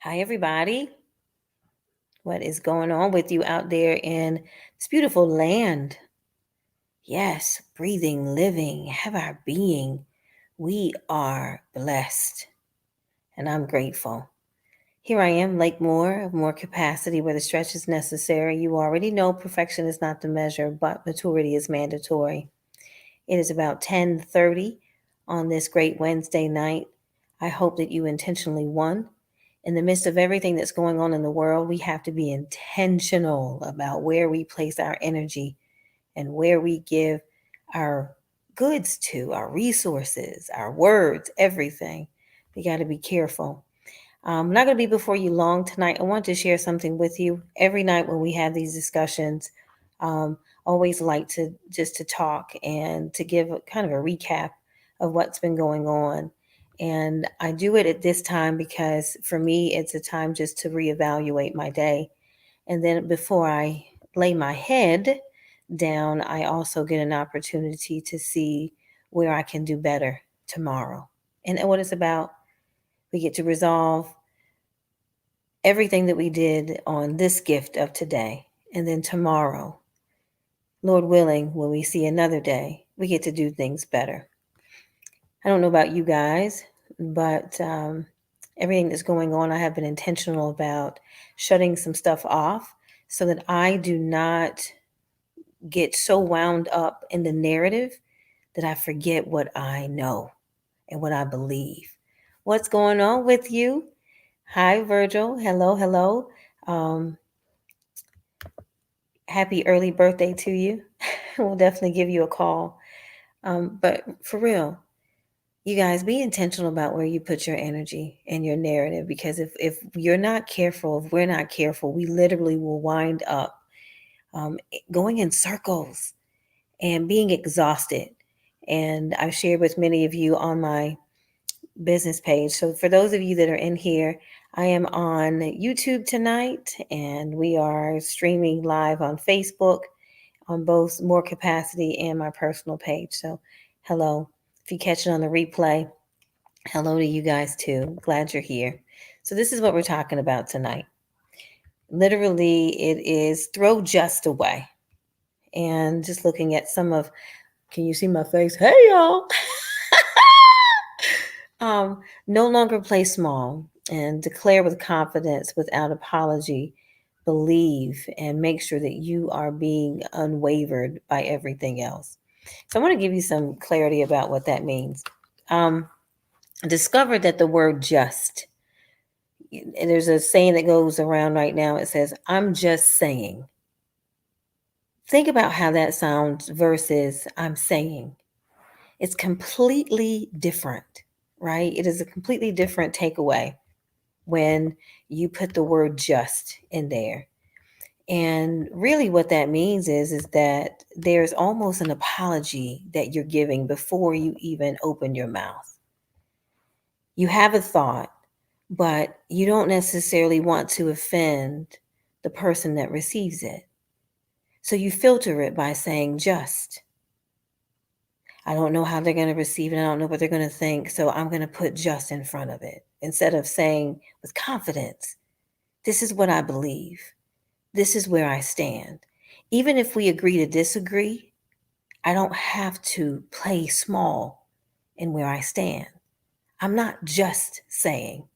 Hi, everybody. What is going on with you out there in this beautiful land? Yes, breathing, living, have our being. We are blessed, and I'm grateful. Here I am, Lake Moore, of more capacity where the stretch is necessary. You already know perfection is not the measure, but maturity is mandatory. It is about 10:30 on this great Wednesday night. I hope that you intentionally won. In the midst of everything that's going on in the world, we have to be intentional about where we place our energy and where we give our goods to, our resources, our words, everything. We got to be careful. I'm not going to be before you long tonight. I want to share something with you. Every night when we have these discussions, always like to just to talk and to give kind of a recap of what's been going on. And I do it at this time because for me, it's a time just to reevaluate my day. And then before I lay my head down, I also get an opportunity to see where I can do better tomorrow. And what it's about, we get to resolve everything that we did on this gift of today. And then tomorrow, Lord willing, when we see another day, we get to do things better. I don't know about you guys, but everything that's going on, I have been intentional about shutting some stuff off so that I do not get so wound up in the narrative that I forget what I know and what I believe. What's going on with you? Hi, Virgil. Hello, hello. Um, Happy early birthday to you. We'll definitely give you a call. But for real, you guys be intentional about where you put your energy and your narrative because if you're not careful, if we're not careful, we literally will wind up going in circles and being exhausted. And I've shared with many of you on my business page. So for those of you that are in here, I am on YouTube tonight and we are streaming live on Facebook on both More Capacity and my personal page. So hello. If you catch it on the replay, hello to you guys too. Glad you're here. So this is what we're talking about tonight. Literally, it is throw just away. And just looking at some of, can you see my face? Hey y'all. No longer play small and declare with confidence without apology. Believe and make sure that you are being unwavered by everything else. So I want to give you some clarity about what that means. Discover that the word just, and there's a saying that goes around right now. It says, I'm just saying. Think about how that sounds versus I'm saying. It's completely different, right? It is a completely different takeaway when you put the word just in there. And really what that means is that there's almost an apology that you're giving before you even open your mouth. You have a thought, but you don't necessarily want to offend the person that receives it. So you filter it by saying just. I don't know how they're going to receive it. I don't know what they're going to think. So I'm going to put just in front of it instead of saying with confidence, this is what I believe. This is where I stand. Even if we agree to disagree, I don't have to play small in where I stand. I'm not just saying,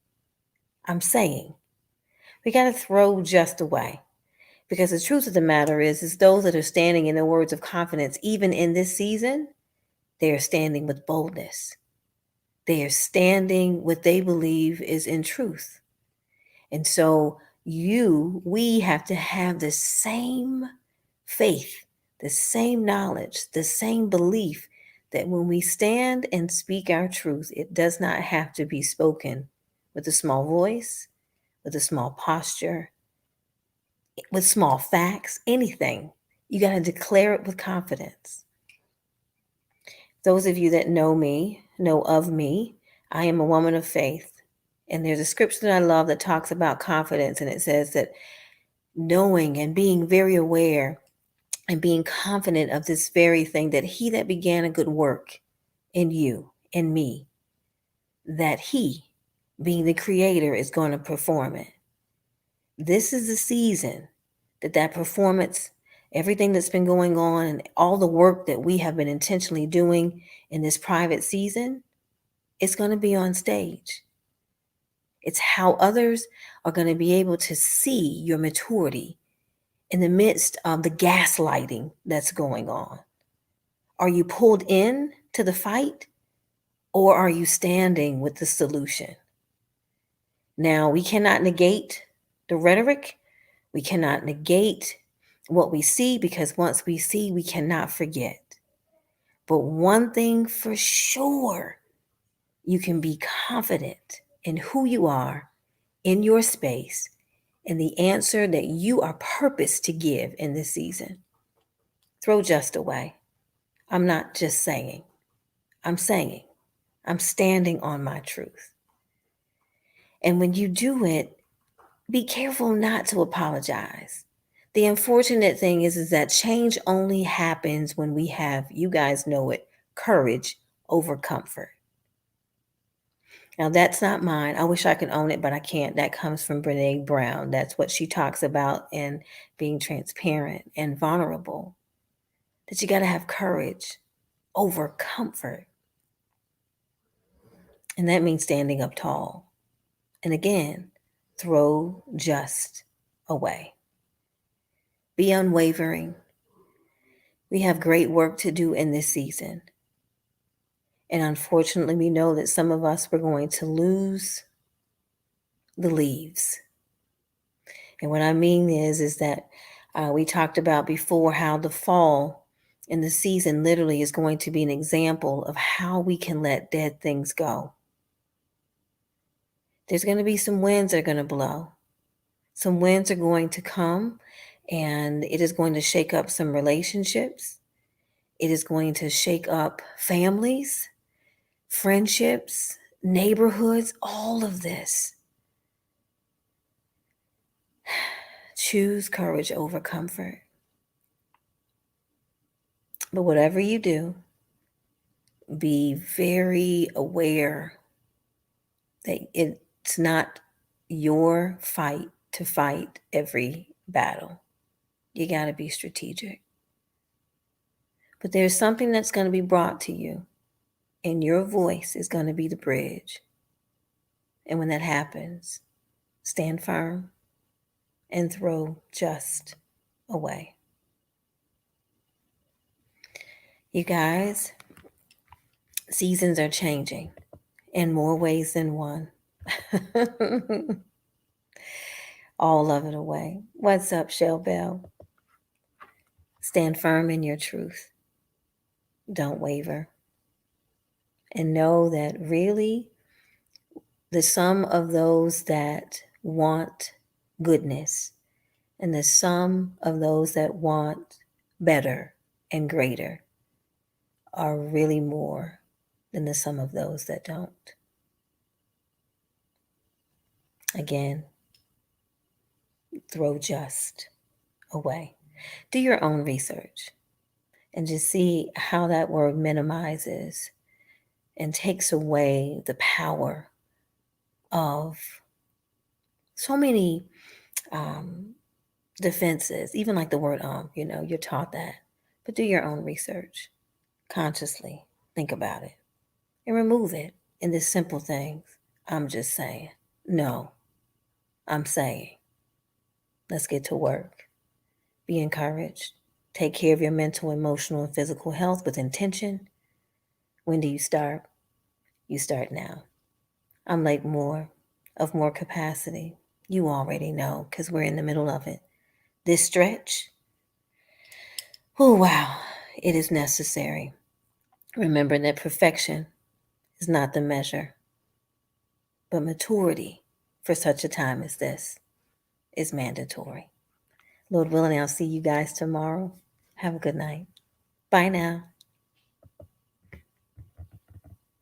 I'm saying. We got to throw just away because the truth of the matter is those that are standing in the words of confidence, even in this season, they are standing with boldness. They are standing what they believe is in truth. And so we have to have the same faith, the same knowledge, the same belief that when we stand and speak our truth, it does not have to be spoken with a small voice, with a small posture, with small facts, anything. You got to declare it with confidence. Those of you that know me, know of me, I am a woman of faith. And there's a scripture that I love that talks about confidence, and it says that knowing and being very aware and being confident of this very thing, that he that began a good work in you, in me, that he being the creator, is going to perform it. This is the season that performance, everything that's been going on, and all the work that we have been intentionally doing in this private season, it's going to be on stage. It's how others are going to be able to see your maturity in the midst of the gaslighting that's going on. Are you pulled in to the fight, or are you standing with the solution? Now, we cannot negate the rhetoric. We cannot negate what we see, because once we see, we cannot forget. But one thing for sure, you can be confident in who you are, in your space, and the answer that you are purposed to give in this season. Throw just away. I'm not just saying, I'm saying, I'm standing on my truth. And when you do it, be careful not to apologize. The unfortunate thing is that change only happens when we have, you guys know it, courage over comfort. Now, that's not mine. I wish I could own it, but I can't. That comes from Brene Brown. That's what she talks about in being transparent and vulnerable. That you got to have courage over comfort. And that means standing up tall. And again, throw just away. Be unwavering. We have great work to do in this season. And unfortunately, we know that some of us were going to lose the leaves. And what I mean is that we talked about before how the fall in the season literally is going to be an example of how we can let dead things go. There's going to be some winds that are going to blow. Some winds are going to come, and it is going to shake up some relationships. It is going to shake up families, friendships, neighborhoods, all of this. Choose courage over comfort. But whatever you do, be very aware that it's not your fight to fight every battle. You got to be strategic. But there's something that's going to be brought to you, and your voice is going to be the bridge. And when that happens, stand firm and throw just away. You guys, seasons are changing in more ways than one. All of it away. What's up, Shell Bell? Stand firm in your truth. Don't waver. And know that really the sum of those that want goodness and the sum of those that want better and greater are really more than the sum of those that don't. Again, throw just away. Do your own research and just see how that word minimizes and takes away the power of so many defenses, even like the word you're taught that. But do your own research. Consciously think about it and remove it in the simple things. I'm just saying. No, I'm saying. Let's get to work. Be encouraged. Take care of your mental, emotional, and physical health with intention. When do you start? You start now. I'm Lake Moore of More Capacity. You already know because we're in the middle of it. This stretch, oh wow, it is necessary. Remember that perfection is not the measure, but maturity for such a time as this is mandatory. Lord willing, I'll see you guys tomorrow. Have a good night. Bye now.